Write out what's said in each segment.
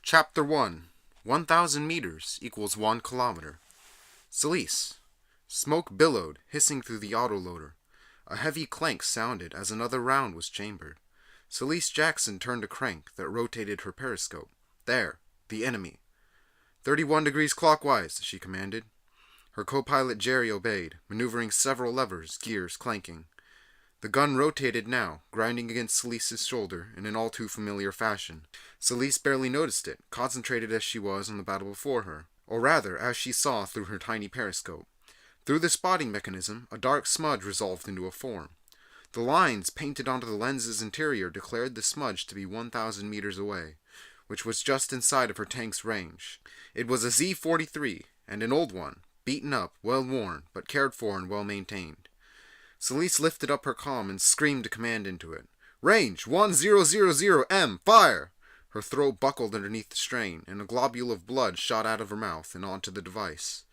Chapter 1 1,000 meters equals 1 kilometer. Salice. Smoke billowed, hissing through the autoloader. A heavy clank sounded as another round was chambered. Salice Jackson turned a crank that rotated her periscope. There, the enemy. 31 degrees clockwise, she commanded. Her co-pilot Jerry obeyed, maneuvering several levers, gears clanking. The gun rotated now, grinding against Salice's shoulder in an all-too-familiar fashion. Salice barely noticed it, concentrated as she was on the battle before her, or rather, as she saw through her tiny periscope. Through the spotting mechanism, a dark smudge resolved into a form. The lines painted onto the lens's interior declared the smudge to be 1,000 meters away, which was just inside of her tank's range. It was a Z-43, and an old one, beaten up, well-worn, but cared for and well-maintained. Salice lifted up her comm and screamed a command into it. Range 1000M, fire! Her throat buckled underneath the strain, and a globule of blood shot out of her mouth and onto the device.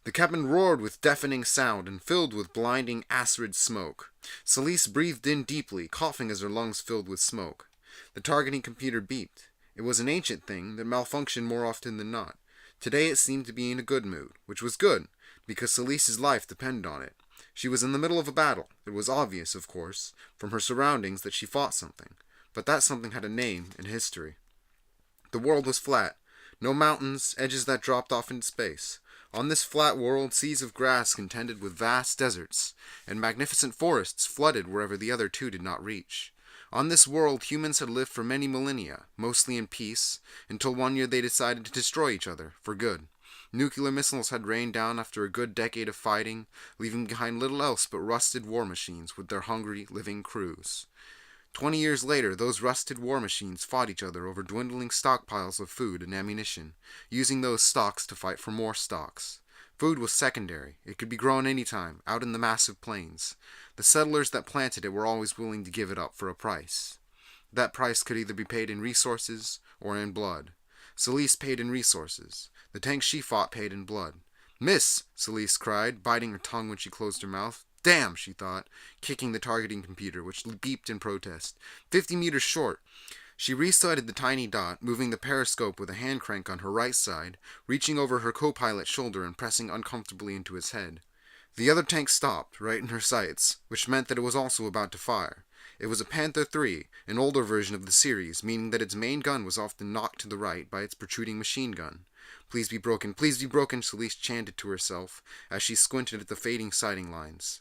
The cabin roared with deafening sound and filled with blinding acrid smoke. Salice breathed in deeply, coughing as her lungs filled with smoke. The targeting computer beeped. It was an ancient thing that malfunctioned more often than not. Today it seemed to be in a good mood, which was good, because Salice's life depended on it. She was in the middle of a battle. It was obvious, of course, from her surroundings that she fought something, but that something had a name and history. The world was flat. No mountains, edges that dropped off into space. On this flat world, seas of grass contended with vast deserts, and magnificent forests flooded wherever the other two did not reach. On this world, humans had lived for many millennia, mostly in peace, until one year they decided to destroy each other, for good. Nuclear missiles had rained down after a good decade of fighting, leaving behind little else but rusted war machines with their hungry, living crews. 20 years later, those rusted war machines fought each other over dwindling stockpiles of food and ammunition, using those stocks to fight for more stocks. Food was secondary. It could be grown any time, out in the massive plains. The settlers that planted it were always willing to give it up for a price. That price could either be paid in resources or in blood. Salice paid in resources. The tank she fought paid in blood. Miss! Salice cried, biting her tongue when she closed her mouth. Damn, she thought, kicking the targeting computer, which beeped in protest. 50 meters short. She resighted the tiny dot, moving the periscope with a hand crank on her right side, reaching over her co-pilot's shoulder and pressing uncomfortably into his head. The other tank stopped, right in her sights, which meant that it was also about to fire. It was a Panther III, an older version of the series, meaning that its main gun was often knocked to the right by its protruding machine gun. Please be broken, Salice chanted to herself as she squinted at the fading sighting lines.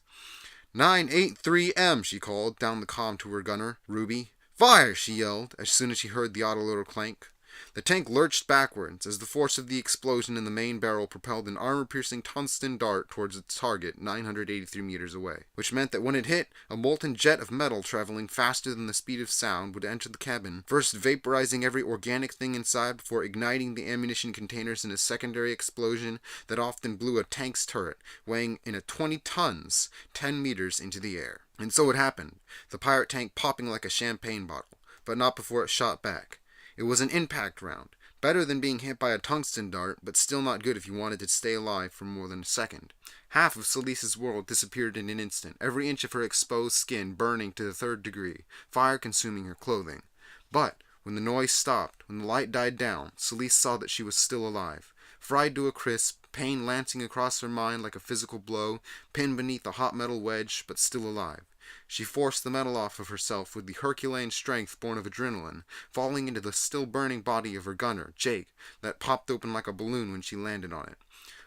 983M, she called down the comm to her gunner, Ruby. Fire, she yelled, as soon as she heard the autoloader clank. The tank lurched backwards as the force of the explosion in the main barrel propelled an armor-piercing tungsten dart towards its target 983 meters away, which meant that when it hit, a molten jet of metal traveling faster than the speed of sound would enter the cabin, first vaporizing every organic thing inside before igniting the ammunition containers in a secondary explosion that often blew a tank's turret, weighing in at 20 tons, 10 meters into the air. And so it happened, the pirate tank popping like a champagne bottle, but not before it shot back. It was an impact round, better than being hit by a tungsten dart, but still not good if you wanted to stay alive for more than a second. Half of Salice's world disappeared in an instant, every inch of her exposed skin burning to the 3rd degree, fire consuming her clothing. But when the noise stopped, when the light died down, Salice saw that she was still alive. Fried to a crisp, pain lancing across her mind like a physical blow, pinned beneath a hot metal wedge, but still alive. She forced the metal off of herself with the Herculean strength born of adrenaline, falling into the still-burning body of her gunner, Jake, that popped open like a balloon when she landed on it.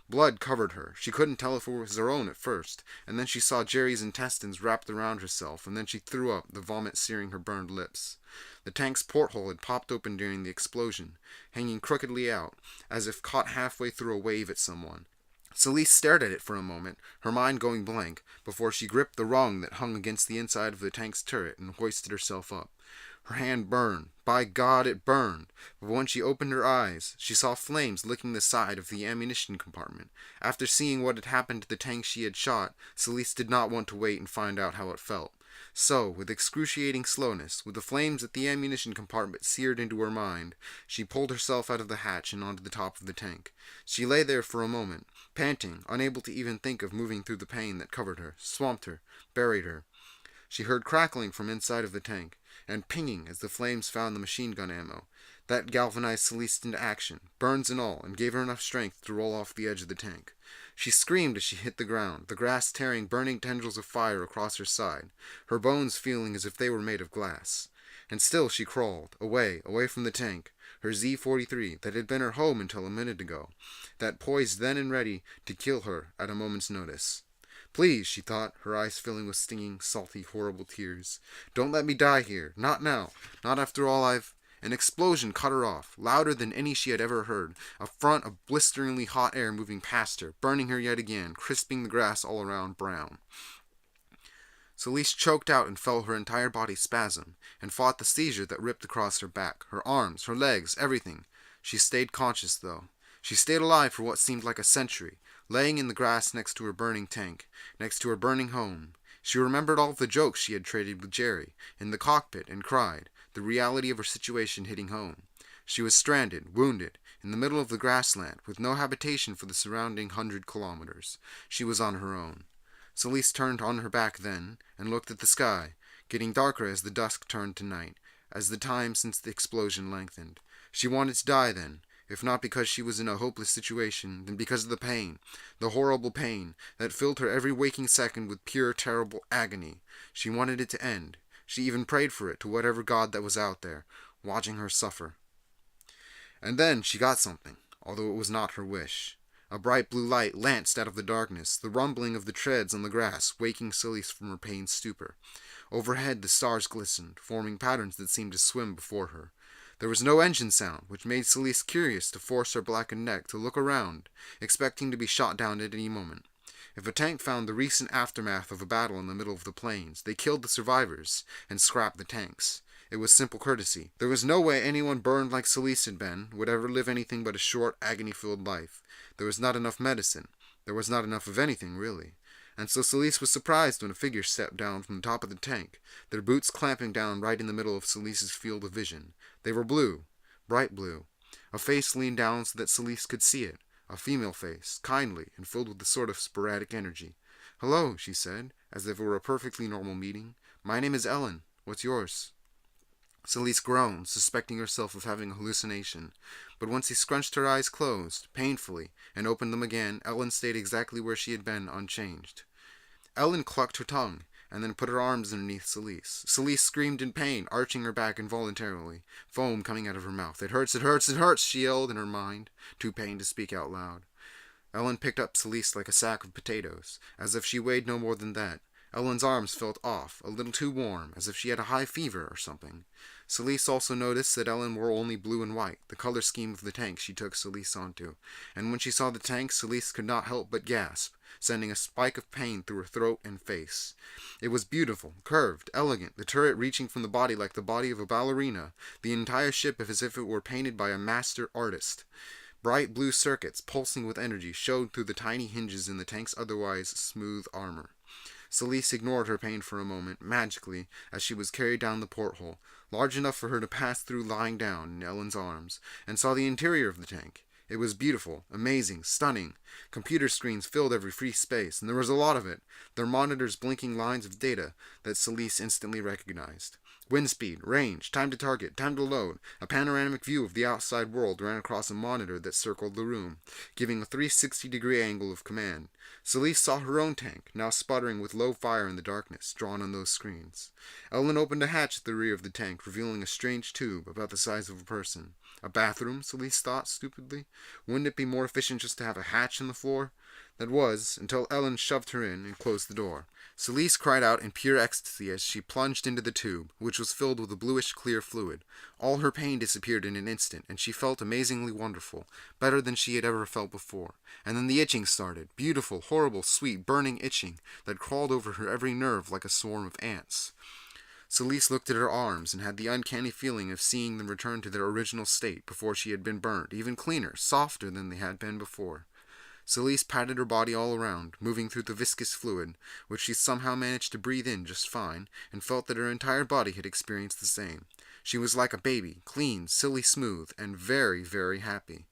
Blood covered her. She couldn't tell if it was her own at first, and then she saw Jerry's intestines wrapped around herself, and then she threw up, the vomit searing her burned lips. The tank's porthole had popped open during the explosion, hanging crookedly out, as if caught halfway through a wave at someone. Salice stared at it for a moment, her mind going blank, before she gripped the rung that hung against the inside of the tank's turret and hoisted herself up. Her hand burned. By God, it burned. But when she opened her eyes, she saw flames licking the side of the ammunition compartment. After seeing what had happened to the tank she had shot, Salice did not want to wait and find out how it felt. So, with excruciating slowness, with the flames at the ammunition compartment seared into her mind, she pulled herself out of the hatch and onto the top of the tank. She lay there for a moment, panting, unable to even think of moving through the pain that covered her, swamped her, buried her. She heard crackling from inside of the tank. and pinging as the flames found the machine gun ammo. That galvanized Celeste into action, burns and all, and gave her enough strength to roll off the edge of the tank. She screamed as she hit the ground, the grass tearing burning tendrils of fire across her side, her bones feeling as if they were made of glass. And still she crawled, away from the tank, her Z-43, that had been her home until a minute ago, that poised then and ready to kill her at a moment's notice. Please, she thought, her eyes filling with stinging, salty, horrible tears. Don't let me die here. Not now. Not after all I've... An explosion cut her off, louder than any she had ever heard, a front of blisteringly hot air moving past her, burning her yet again, crisping the grass all around brown. Celeste choked out and felt her entire body spasm, and fought the seizure that ripped across her back, her arms, her legs, everything. She stayed conscious, though. She stayed alive for what seemed like a century, laying in the grass next to her burning tank, next to her burning home. She remembered all the jokes she had traded with Jerry, in the cockpit, and cried, the reality of her situation hitting home. She was stranded, wounded, in the middle of the grassland, with no habitation for the surrounding 100 kilometers. She was on her own. Celeste turned on her back then, and looked at the sky, getting darker as the dusk turned to night, as the time since the explosion lengthened. She wanted to die then, if not because she was in a hopeless situation, then because of the pain, the horrible pain, that filled her every waking second with pure, terrible agony. She wanted it to end. She even prayed for it to whatever God that was out there, watching her suffer. And then she got something, although it was not her wish. A bright blue light lanced out of the darkness, the rumbling of the treads on the grass waking Celeste from her pained stupor. Overhead the stars glistened, forming patterns that seemed to swim before her. There was no engine sound, which made Celeste curious to force her blackened neck to look around, expecting to be shot down at any moment. If a tank found the recent aftermath of a battle in the middle of the plains, they killed the survivors and scrapped the tanks. It was simple courtesy. There was no way anyone burned like Celeste had been would ever live anything but a short, agony-filled life. There was not enough medicine. There was not enough of anything, really. And so Celeste was surprised when a figure stepped down from the top of the tank, their boots clamping down right in the middle of Celeste's field of vision. They were blue, bright blue. A face leaned down so that Celeste could see it. A female face, kindly and filled with a sort of sporadic energy. "Hello," she said, as if it were a perfectly normal meeting. "My name is Ellen. What's yours?" Celeste groaned, suspecting herself of having a hallucination. But once he scrunched her eyes closed, painfully, and opened them again, Ellen stayed exactly where she had been, unchanged. Ellen clucked her tongue, and then put her arms underneath Celeste. Celeste screamed in pain, arching her back involuntarily, foam coming out of her mouth. "It hurts, it hurts, it hurts," she yelled in her mind, too pained to speak out loud. Ellen picked up Celeste like a sack of potatoes, as if she weighed no more than that. Ellen's arms felt off, a little too warm, as if she had a high fever or something. Celeste also noticed that Ellen wore only blue and white, the color scheme of the tank she took Celeste onto, and when she saw the tank, Celeste could not help but gasp, sending a spike of pain through her throat and face. It was beautiful, curved, elegant, the turret reaching from the body like the body of a ballerina, the entire ship as if it were painted by a master artist. Bright blue circuits, pulsing with energy, showed through the tiny hinges in the tank's otherwise smooth armor. Celeste ignored her pain for a moment, magically, as she was carried down the porthole, large enough for her to pass through lying down in Ellen's arms, and saw the interior of the tank. It was beautiful, amazing, stunning. Computer screens filled every free space, and there was a lot of it, their monitors blinking lines of data that Celeste instantly recognized. Wind speed, range, time to target, time to load. A panoramic view of the outside world ran across a monitor that circled the room, giving a 360-degree angle of command. Celeste saw her own tank, now sputtering with low fire in the darkness, drawn on those screens. Ellen opened a hatch at the rear of the tank, revealing a strange tube about the size of a person. A bathroom, Celeste thought stupidly. Wouldn't it be more efficient just to have a hatch in the floor? That was, until Ellen shoved her in and closed the door. Celeste cried out in pure ecstasy as she plunged into the tube, which was filled with a bluish-clear fluid. All her pain disappeared in an instant, and she felt amazingly wonderful, better than she had ever felt before. And then the itching started, beautiful, horrible, sweet, burning itching that crawled over her every nerve like a swarm of ants. Celeste looked at her arms and had the uncanny feeling of seeing them return to their original state before she had been burned, even cleaner, softer than they had been before. Celeste patted her body all around, moving through the viscous fluid, which she somehow managed to breathe in just fine, and felt that her entire body had experienced the same. She was like a baby, clean, silly smooth, and very, very happy.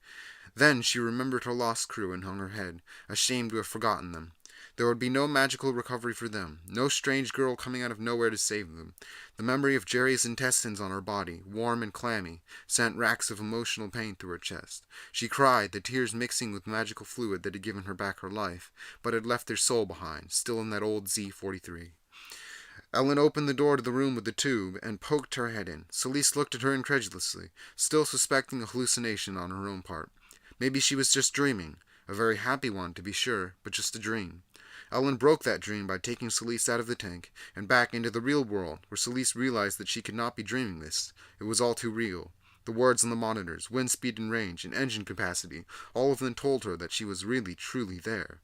Then she remembered her lost crew and hung her head, ashamed to have forgotten them. There would be no magical recovery for them, no strange girl coming out of nowhere to save them. The memory of Jerry's intestines on her body, warm and clammy, sent racks of emotional pain through her chest. She cried, the tears mixing with magical fluid that had given her back her life, but had left their soul behind, still in that old Z-43. Ellen opened the door to the room with the tube and poked her head in. Celeste looked at her incredulously, still suspecting a hallucination on her own part. Maybe she was just dreaming. A very happy one, to be sure, but just a dream. Ellen broke that dream by taking Celeste out of the tank and back into the real world, where Celeste realized that she could not be dreaming this. It was all too real. The words on the monitors, wind speed and range, and engine capacity, all of them told her that she was really, truly there.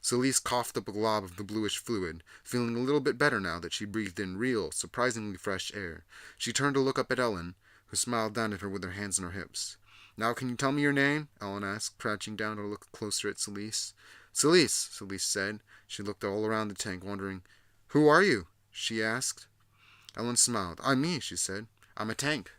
Celeste coughed up a glob of the bluish fluid, feeling a little bit better now that she breathed in real, surprisingly fresh air. She turned to look up at Ellen, who smiled down at her with her hands on her hips. "Now can you tell me your name?" Ellen asked, crouching down to look closer at Celeste. "Celeste," Celeste said. She looked all around the tank, wondering. "Who are you?" she asked. Ellen smiled. "I'm me," she said. "I'm a tank."